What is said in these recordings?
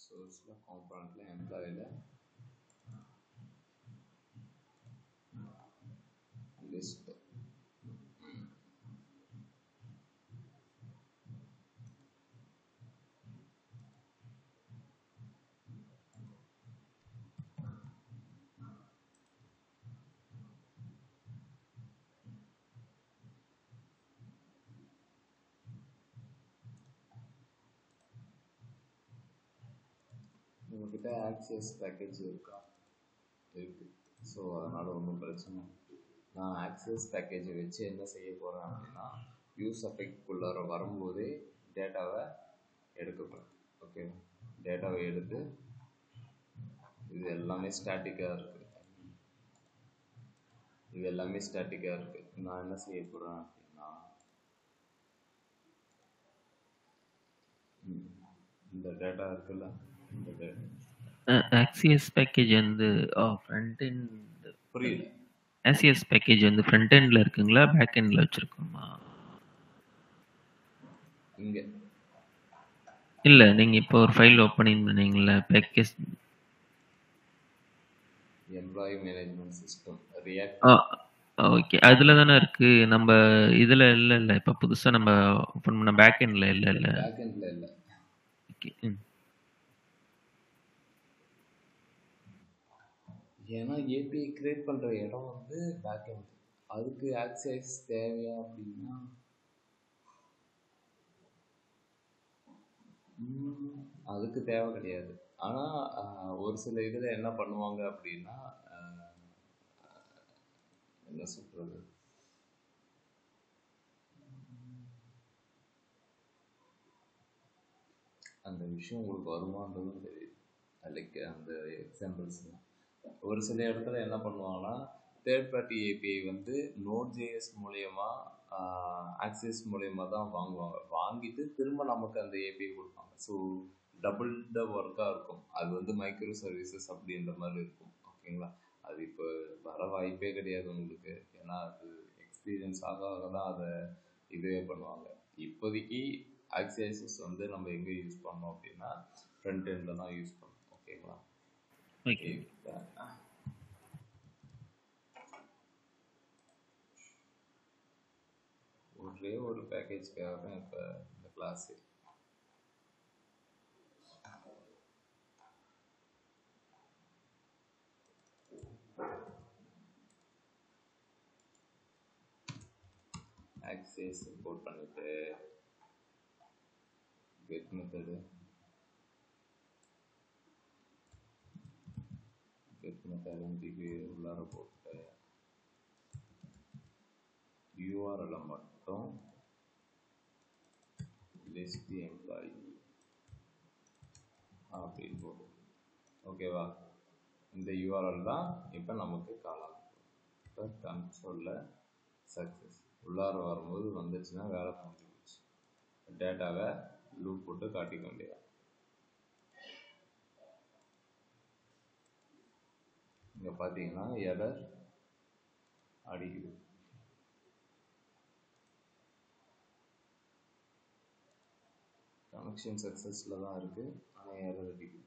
சோர்ஸில் காம்பனண்ட்டில் எம்ப்ளாயில் list உங்ககிட்ட ஆக்சியஸ் package இருக்கா? இருக்கு. ஸோ அதனால் ஒன்றும் பிரச்சனை. நான் ஆக்சியஸ் பேக்கேஜை வச்சு என்ன செய்ய போகிறேன் அப்படின்னா, யூஸ் எஃபெக்ட்குள்ளார வரும்போதே டேட்டாவை எடுக்க போகிறேன். ஓகே, டேட்டாவை எடுத்து இது எல்லாமே ஸ்டாட்டிக்காக இருக்குது. நான் என்ன செய்ய போகிறேன் அப்படின்னா, இந்த டேட்டா இருக்குல்ல, இந்த டேட்டா ஆக்சியஸ் பேக்கேஜ் வந்து ஃப்ரண்ட் எண்ட் புரியல. ஆக்சியஸ் பேக்கேஜ் வந்து ஃப்ரண்ட் எண்டில் இருக்குங்களா, பேக் எண்டில் வச்சுருக்கோமா? இங்கே இல்லை, நீங்கள் இப்போ ஒரு ஃபைல் ஓப்பனிங் பண்ணீங்களா, package employee management system react. Okay, அதில் தானே இருக்குது. நம்ம இதில் இல்லை இப்போ புதுசாக நம்ம ஓப்பன் பண்ண பேக் எண்டில் இல்லை. பேக் எண்டில் இல்லை. ஓகே. ஏன்னா ஏபிஐ கிரியேட் பண்ணுற இடம் வந்து பேக் எண்ட். அதுக்கு ஆக்சஸ் தேவையா அப்படின்னா அதுக்கு தேவை கிடையாது. ஆனால் ஒரு சில இதில் என்ன பண்ணுவாங்க அப்படின்னா, என்ன சொல்கிறது, அந்த விஷயம் உங்களுக்கு வருமானதும் தெரியுது. லைக் அந்த எக்ஸாம்பிள்ஸ் ஒரு சில இடத்துல என்ன பண்ணுவாங்கன்னா, தேர்ட் பார்ட்டி ஏபிஐ வந்து நோட்.ஜேஎஸ் மூலயமா ஆக்சஸ் மூலயமா தான் வாங்கிட்டு திரும்ப நமக்கு அந்த ஏபிஐ கொடுப்பாங்க. ஸோ டபுள் த ஒர்க்காக இருக்கும். அது வந்து மைக்ரோ சர்வீசஸ் அப்படின்ற மாதிரி இருக்கும். ஓகேங்களா? அது இப்போ வர வாய்ப்பே கிடையாது உங்களுக்கு. ஏன்னா அது எக்ஸ்பீரியன்ஸ் ஆக தான் அதை இதுவே பண்ணுவாங்க. இப்போதைக்கு ஆக்சஸஸ் வந்து நம்ம எங்கே யூஸ் பண்ணோம் அப்படின்னா ஃப்ரண்ட் எண்டில் தான் யூஸ் பண்ணோம். ஓகேங்களா? ஓகே. ஒரே ஒரு பேக்கேஜ்க்காக தான் இப்போ இந்த கிளாஸு. ஆக்சஸ் இம்போர்ட் பண்ணிட்டு கெட் மெத்தடு உள்ளார போட்டு URL மட்டும் லிஸ்ட் எம்ப்ளாயி அப்படின்னு போட்டு. ஓகேவா? இந்த URL தான் இப்போ நமக்கு காலம். இப்போ கன்சோலில் சக்ஸஸ் உள்ளார வரும்போது வந்துச்சுன்னா வேலை முடிஞ்சு போச்சு. டேட்டாவை லூப் போட்டு காட்டிக்க வேண்டியது. இங்கே பார்த்தீங்கன்னா எரர் அடிக்குது. கனெக்ஷன் சக்ஸஸில் தான் இருக்குது, ஆனால் எரர் அடிக்குது.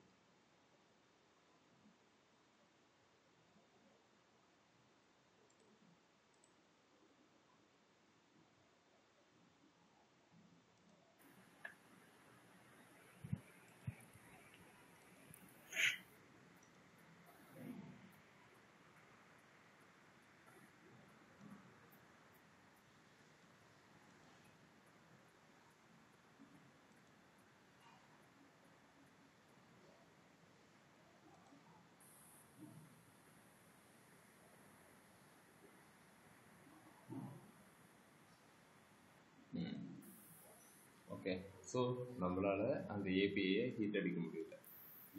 ஓகே, ஸோ நம்மளால் அந்த ஏபிஐயை ஹீட் அடிக்க முடியல.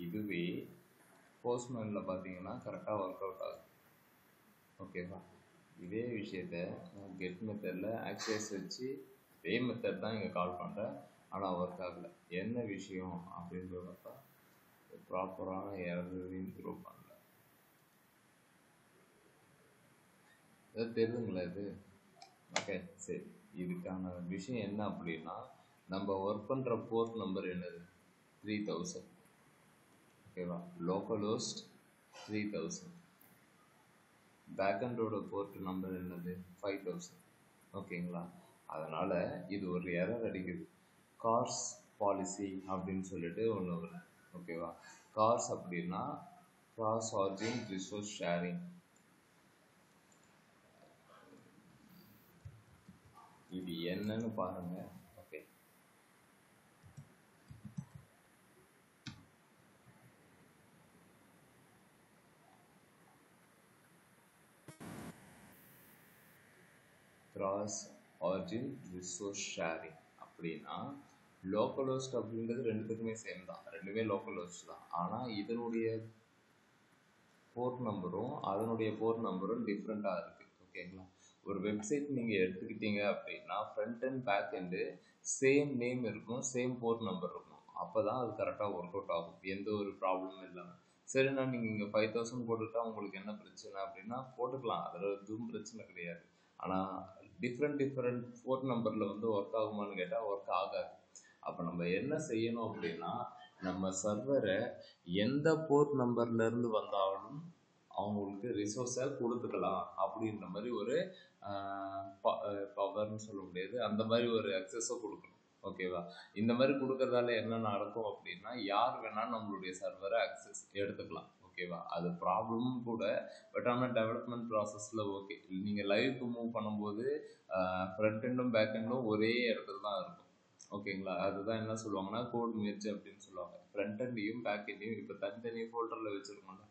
இதுவே போஸ்ட்மேனில் பார்த்தீங்கன்னா கரெக்டாக ஒர்க் அவுட் ஆகுது. ஓகேவா? இதே விஷயத்த கெட் மெத்தடில் ஆக்சஸ் வச்சு இதே மெத்தட் தான் இங்கே கால் பண்ணுறேன், ஆனால் ஒர்க் ஆகலை. என்ன விஷயம் அப்படின்றப்ப ப்ராப்பரான எரரையும் த்ரோ பண்ணல. அது தெரியுதுங்களா இது? ஓகே, சரி. இதுக்கான விஷயம் என்ன அப்படின்னா, நம்ம ஒர்க் பண்ணுற போர்ட் நம்பர் என்னது? 3000. ஓகேவா. லோக்கல் ஹோஸ்ட் 3000, பேக்கண்டோட போர்ட் நம்பர் என்னது 5000. ஓகேங்களா. அதனால் இது ஒரு எரர் அடிக்குது. கார்ஸ் பாலிசி அப்படின்னு சொல்லிட்டு ஒன்று வரும். ஓகேவா. கார்ஸ் அப்படின்னா கிராஸ் ஆர்ஜின் ரிசோர்ஸ் ஷேரிங். இது என்னன்னு பாருங்க. Okay, cross origin resource sharing அப்படின்னா லோக்கல் ஹோஸ்ட் அப்படின்றது ரெண்டுத்துக்குமே சேம் தான், ரெண்டுமே லோக்கல் ஹோஸ்ட் தான். ஆனால் இதனுடைய போர்ட் நம்பரும் அதனுடைய போர்ட் நம்பரும் டிஃப்ரெண்ட்டாக இருக்குது. ஓகேங்களா. ஒரு வெப்சைட் நீங்கள் எடுத்துக்கிட்டீங்க அப்படின்னா front and back end same name இருக்கும், சேம் போர்ட் நம்பர் இருக்கும். அப்போ தான் அது கரெக்டாக ஒர்க் அவுட் ஆகும், எந்த ஒரு ப்ராப்ளமும் இல்லாமல். சரிண்ணா, நீங்கள் இங்கே 5000 போட்டுட்டா உங்களுக்கு என்ன பிரச்சனை அப்படின்னா போட்டுக்கலாம், அதில் எதுவும் பிரச்சனை கிடையாது. ஆனால் டிஃப்ரெண்ட் போர்ட் நம்பரில் வந்து ஒர்க் ஆகுமான்னு கேட்டால் ஒர்க் ஆகாது. அப்போ நம்ம என்ன செய்யணும் அப்படின்னா நம்ம சர்வரை எந்த போர்ட் நம்பர்லேருந்து வந்தாலும் அவங்களுக்கு ரிசோர்ஸை கொடுத்துக்கலாம் அப்படின்ற மாதிரி ஒரு பவர்னு சொல்ல முடியாது, அந்த மாதிரி ஒரு அக்சஸை கொடுக்கணும். ஓகேவா. இந்த மாதிரி கொடுக்கறதால என்ன நடக்கும் அப்படின்னா யார் வேணாலும் நம்மளுடைய சர்வரை அக்சஸ் எடுத்துக்கலாம். ஓகேவா. அது ப்ராப்ளமும் கூட. பட் ஆனால் டெவலப்மெண்ட் ப்ராசஸில் ஓகே. நீங்கள் லைவ்க்கு மூவ் பண்ணும்போது ஃப்ரண்ட் எண்டும் பேக் எண்டும் ஒரே இடத்துல தான் இருக்கும். ஓகேங்களா. அதுதான் என்ன சொல்லுவாங்கன்னா கோட் மெர்ஜ் அப்படின்னு சொல்லுவாங்க. ஃப்ரண்ட் எண்டையும் பேக் எண்டையும் இப்போ தனித்தனி ஃபோல்டரில் வச்சுருக்கோம்ல.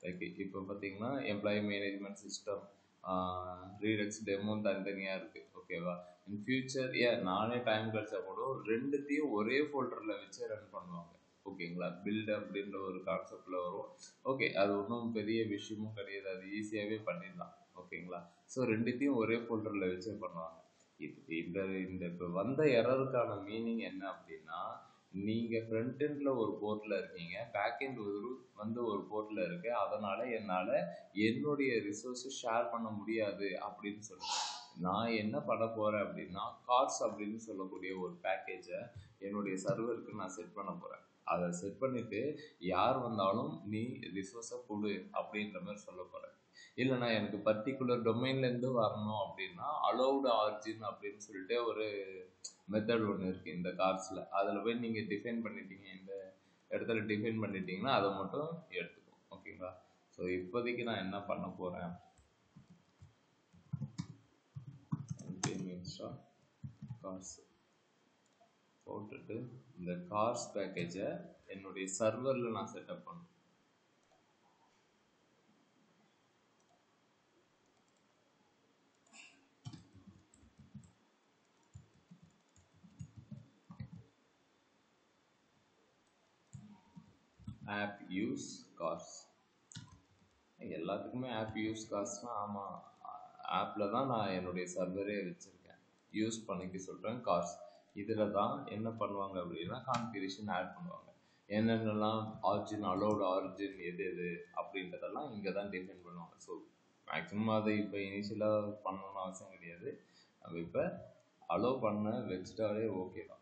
ஓகே, இப்போ பார்த்தீங்கன்னா எம்ப்ளாயி மேனேஜ்மெண்ட் சிஸ்டம், ரீடெக்ஸ் டெமோன்னு தனித்தனியாக இருக்குது. ஓகேவா. இன் ஃபியூச்சர் நானே டைம் கிடச்சா கூட ரெண்டுத்தையும் ஒரே ஃபோல்டரில் வச்சு ரன் பண்ணுவாங்க. ஓகேங்களா. பில்டு அப்படின்ற ஒரு கான்செப்டில் வரும். ஓகே, அது ஒன்றும் பெரிய விஷயமும் கிடையாது, அது ஈஸியாகவே பண்ணிடலாம். ஓகேங்களா. ஸோ ரெண்டுத்தையும் ஒரே ஃபோல்டரில் வச்சு பண்ணுவாங்க. இந்த இந்த இப்போ வந்த எரருக்கான மீனிங் என்ன அப்படின்னா நீங்கள் ஃப்ரண்ட் எண்டில் ஒரு போர்ட்டில் இருக்கீங்க, பேக் எண்ட் வந்து ஒரு போர்ட்டில் இருக்குது, அதனால் என்னால் என்னுடைய ரிசோர்ஸை ஷேர் பண்ண முடியாது அப்படின்னு சொல்லுவேன். நான் என்ன பண்ண போகிறேன் அப்படின்னா கார்ஸ் அப்படின்னு சொல்லக்கூடிய ஒரு பேக்கேஜை என்னுடைய சர்வருக்கு நான் செட் பண்ண போகிறேன். அதை செட் பண்ணிவிட்டு யார் வந்தாலும் நீ ரிசோர்ஸை கொடு அப்படின்ற மாதிரி சொல்ல போகிறேன். இல்லைனா எனக்கு பர்டிகுலர் டொமைன்லேருந்து வரணும் அப்படின்னா அலோவ்டு ஆர்ஜின் அப்படின்னு சொல்லிட்டு ஒரு மெத்தட் ஒன்று இருக்குது இந்த கார்ஸில். அதில் போய் நீங்கள் டிஃபைன் பண்ணிட்டீங்க, இந்த இடத்துல டிஃபைன் பண்ணிட்டீங்கன்னா அதை மட்டும் எடுத்துக்கும். ஓகேங்களா. ஸோ இப்போதைக்கு நான் என்ன பண்ண போகிறேன், கார்ஸ் போட்டுட்டு இந்த கார்ஸ் பேக்கேஜை என்னுடைய சர்வரில் நான் செட்டப் பண்ணேன். ஆப் யூஸ் கார்ஸ், எல்லாத்துக்குமே ஆப் யூஸ் கார்ஸ்னால் ஆமாம், ஆப்பில் தான் நான் என்னுடைய சர்வரே வச்சுருக்கேன், யூஸ் பண்ணிக்க சொல்கிறேன் கார்ஸ். இதில் தான் என்ன பண்ணுவாங்க அப்படின்னா கான்ஃபிகரேஷன் ஆட் பண்ணுவாங்க. என்னென்னலாம் ஆர்ஜின், அலோவ்டு ஆர்ஜின் எது எது அப்படின்றதெல்லாம் இங்கே தான் டிஃபைன் பண்ணுவாங்க. ஸோ மேக்ஸிமம் அதை இப்போ இனிஷியலாக பண்ணணும்னு அவசியம் கிடையாது, நம்ம இப்போ அலோவ் பண்ண வச்சுட்டாலே ஓகே தான்.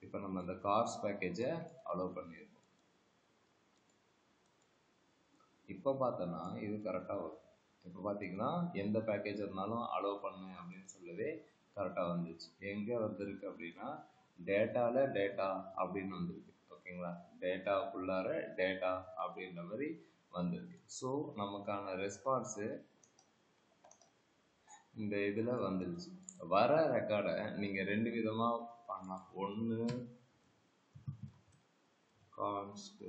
இப்போ நம்ம அந்த கார்ஸ் பேக்கேஜை அலோவ் பண்ணியிருக்கோம். இப்போ பார்த்தோன்னா இது கரெக்டாக வரும். இப்போ பார்த்தீங்கன்னா எந்த பேக்கேஜ் இருந்தாலும் அலோவ் பண்ணு அப்படின்னு சொல்லவே கரெக்டாக வந்துச்சு. எங்கே வந்திருக்கு அப்படின்னா டேட்டாவில் டேட்டா அப்படின்னு வந்திருக்கு. ஓகேங்களா. டேட்டாக்குள்ளார டேட்டா அப்படின்ற மாதிரி வந்திருக்கு. ஸோ நமக்கான ரெஸ்பான்ஸு இந்த இதில் வந்துடுச்சு. வர ரெக்கார்டை நீங்கள் ரெண்டு விதமாக பண்ணலாம். ஒன்று கான்ஸ்ட்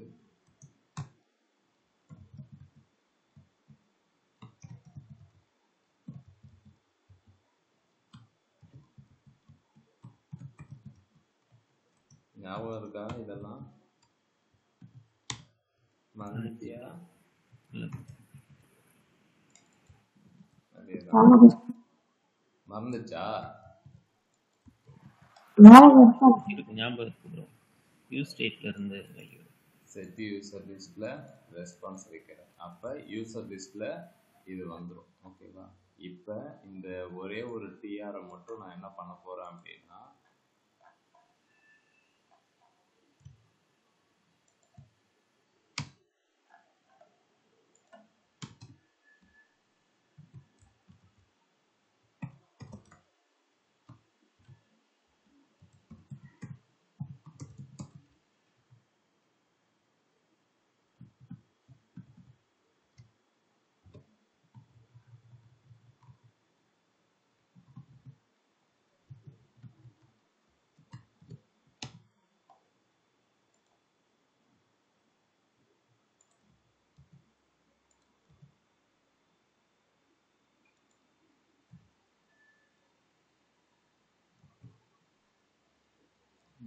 ஞாபகம் இருக்கா இதெல்லாம்? மறந்துட்டியா? மறந்துச்சா? ஞாபகம் இருக்கு ப்ரோ. யூஸ் ஸ்டேட்ல இருந்து செட் யூசர் லிஸ்ட்டில் ரெஸ்பான்ஸ் வைக்கிறேன். அப்போ யூசர் லிஸ்ட்டில் இது வந்துடும். ஓகேவா? இப்போ இந்த ஒரே ஒரு டிஆரை மட்டும் நான் என்ன பண்ண போகிறேன் அப்படின்னா,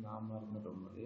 நான் மறந்துடும் போது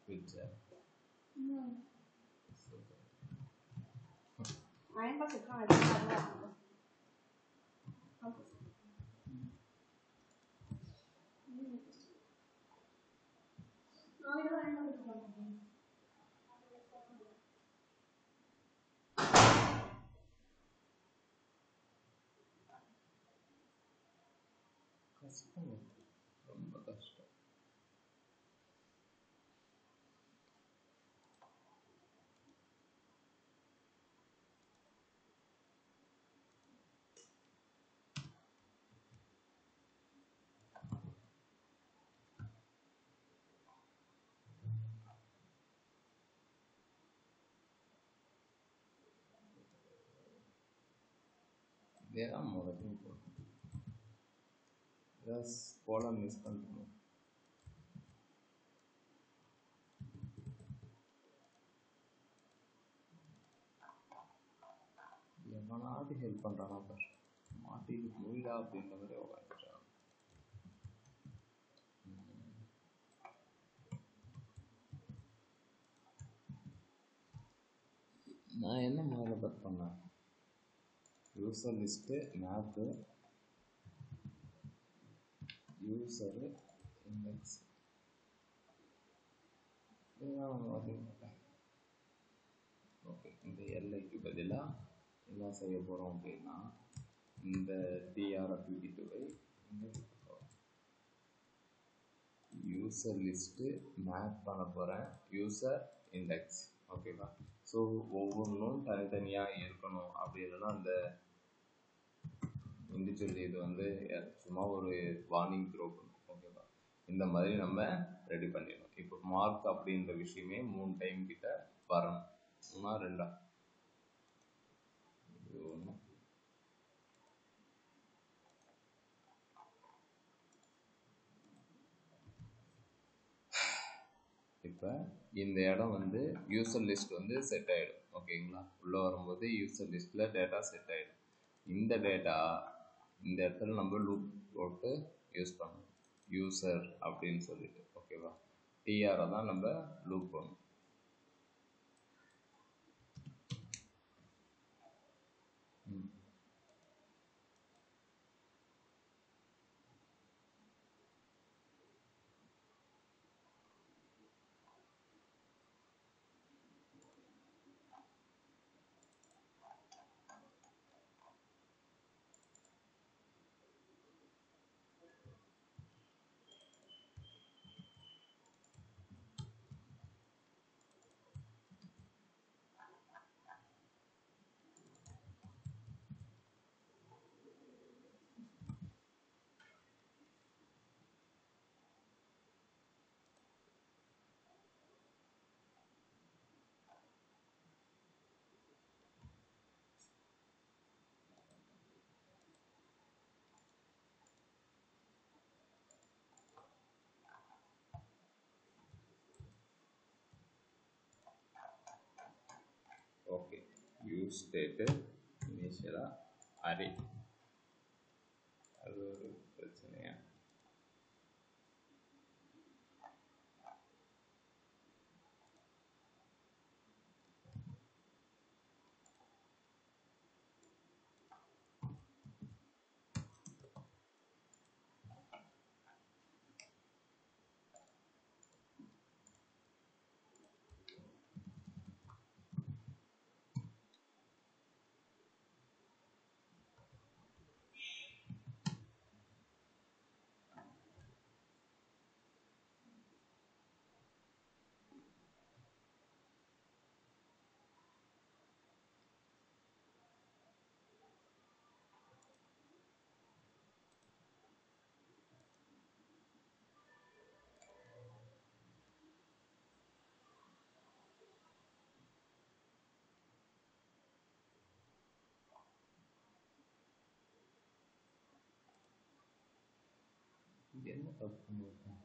picture Anh có thực hỏi được không ạ? Không. Nói đó anh có thực hỏi không? கஷ்டம், ரொம்ப கஷ்டம். இதேதான் முதல்ல போடணும். போல மிஸ் பண்ணுறோம். எவனாவது ஹெல்ப் பண்ணுறானா பாரு, மாட்டிட்டு போயிடா அப்படின்ற மாதிரி உட்காந்துட்டான். நான் என்ன முதல்ல கட் பண்ணேன், user list map user index okay. இந்த எல்லைக்கு பதிலாக என்ன செய்ய போகிறோம் அப்படின்னா, இந்த டிஆரை தூக்கிட்டு போய் இந்த யூசர் லிஸ்ட்டு மேப் பண்ண போகிறேன், யூசர் இண்டெக்ஸ். ஓகேவா? ஸோ ஒவ்வொன்றும் தனித்தனியாக இருக்கணும். அப்படி இல்லைன்னா அந்த இண்டிவிஜுவல் இது வந்து சும்மா ஒரு வார்னிங் த்ரோ பண்ணும். ஓகேவா? இந்த மாதிரி நம்ம ரெடி பண்ணிடணும். இப்போ மார்க் அப்படின்ற விஷயமே 3 டைம் கிட்ட வரணும். 3ஆ 2ஆ? இது ஒன்று. இப்போ இந்த இடம் வந்து யூசர் லிஸ்ட் வந்து செட் ஆகிடும். ஓகேங்களா? உள்ளே வரும்போது யூசர் லிஸ்ட்டில் டேட்டா செட் ஆகிடும். இந்த டேட்டா இந்த இடத்துல நம்ம லூப் போட்டு யூஸ் பண்ணணும், யூசர் அப்படின்னு சொல்லிட்டு. ஓகேவா? டிஆரை தான் நம்ம லூப் பண்ணணும். ஸ்டேட்டு இனிஷியலாக அரே. அது ஒரு பிரச்சனையா? என்ன தப்பு பண்ணிருக்கேன்?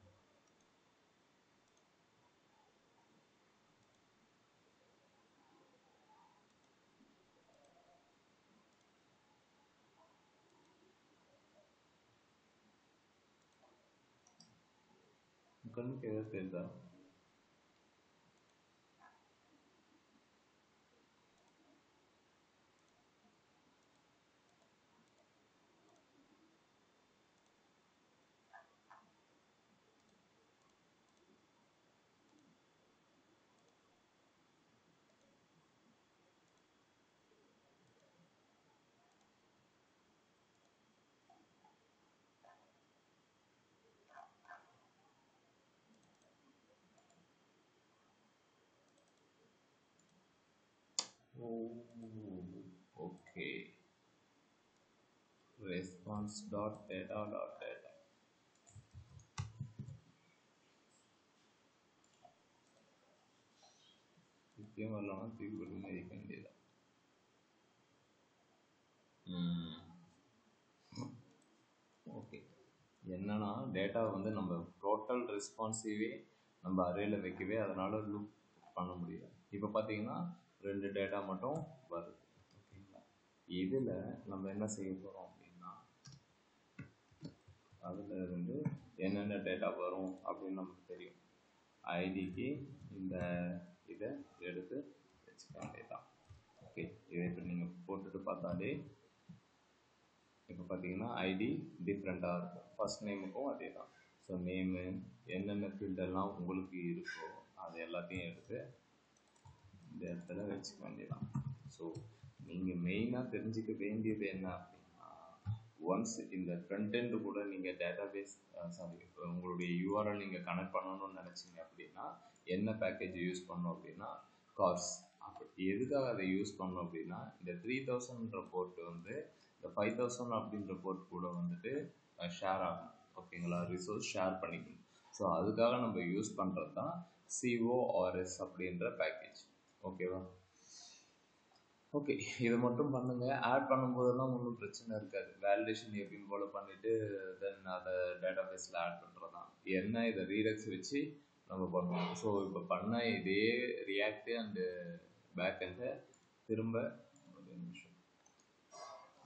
கண்ணுக்கு எதாவது தெரியுதா? Okay. Response dot data dot data. இப்பயும் வரலாம், தூக்கி போட்டு மதிக்க வேண்டியதான். ஓகே. என்னன்னா டேட்டாவை வந்து நம்ம டோட்டல் ரெஸ்பான்ஸையே நம்ம அரேல வைக்கவே அதனால லூப் பண்ண முடியாது. இப்போ பார்த்தீங்கன்னா 2 டேட்டா மட்டும் வருது. ஓகேங்களா? இதில் நம்ம என்ன செய்ய போகிறோம் அப்படின்னா, அதில் இருந்து என்னென்ன டேட்டா வரும் அப்படின்னு நமக்கு தெரியும். ஐடிக்கு இந்த இதை எடுத்து வச்சுக்க வேண்டியதான். ஓகே. இதை இப்போ நீங்கள் போட்டுட்டு பார்த்தாலே இப்போ பார்த்தீங்கன்னா ஐடி டிஃப்ரெண்ட்டாக இருக்கும். ஃபர்ஸ்ட் நேமுக்கும் அதே தான். ஸோ நேமு என்னென்ன ஃபீல்டெல்லாம் உங்களுக்கு இருக்கோ அது எல்லாத்தையும் எடுத்து இந்த இடத்துல வச்சுக்க வேண்டியதான். ஸோ நீங்கள் மெயினாக தெரிஞ்சுக்க வேண்டியது என்ன அப்படின்னா, ஒன்ஸ் இந்த ஃப்ரண்ட் எண்டு கூட நீங்கள் டேட்டாபேஸ் உங்களுடைய யூஆர்எல் நீங்கள் கனெக்ட் பண்ணணும்னு நினச்சிங்க அப்படின்னா என்ன பேக்கேஜ் யூஸ் பண்ணணும் அப்படின்னா கார்ஸ். அப்படி எதுக்காக அதை யூஸ் பண்ணணும் அப்படின்னா, இந்த 3000ன்ற போர்ட் வந்து இந்த 5000 அப்படின்ற போர்ட் கூட வந்துட்டு ஷேர் ஆகும். ஓகேங்களா? ரிசோர்ஸ் ஷேர் பண்ணிக்கணும். ஸோ அதுக்காக நம்ம யூஸ் பண்ணுறது தான் CORS அப்படின்ற பேக்கேஜ். ஓகேவா? ஓகே. இதை மட்டும் பண்ணுங்கள். ஆட் பண்ணும்போதெல்லாம் ஒன்றும் பிரச்சனை இருக்காது. வேலிடேஷன் எப்பயும் போல் பண்ணிவிட்டு தென் அதை டேட்டாபேஸில் ஆட் பண்ணுறது தான். என்ன இதை ரீடக்ஸ் வச்சு நம்ம பண்ணுவோம். ஸோ இப்போ பண்ண இதே ரியாக்ட் அண்டு பேக் எண்டை திரும்ப ஒரு நிமிஷம்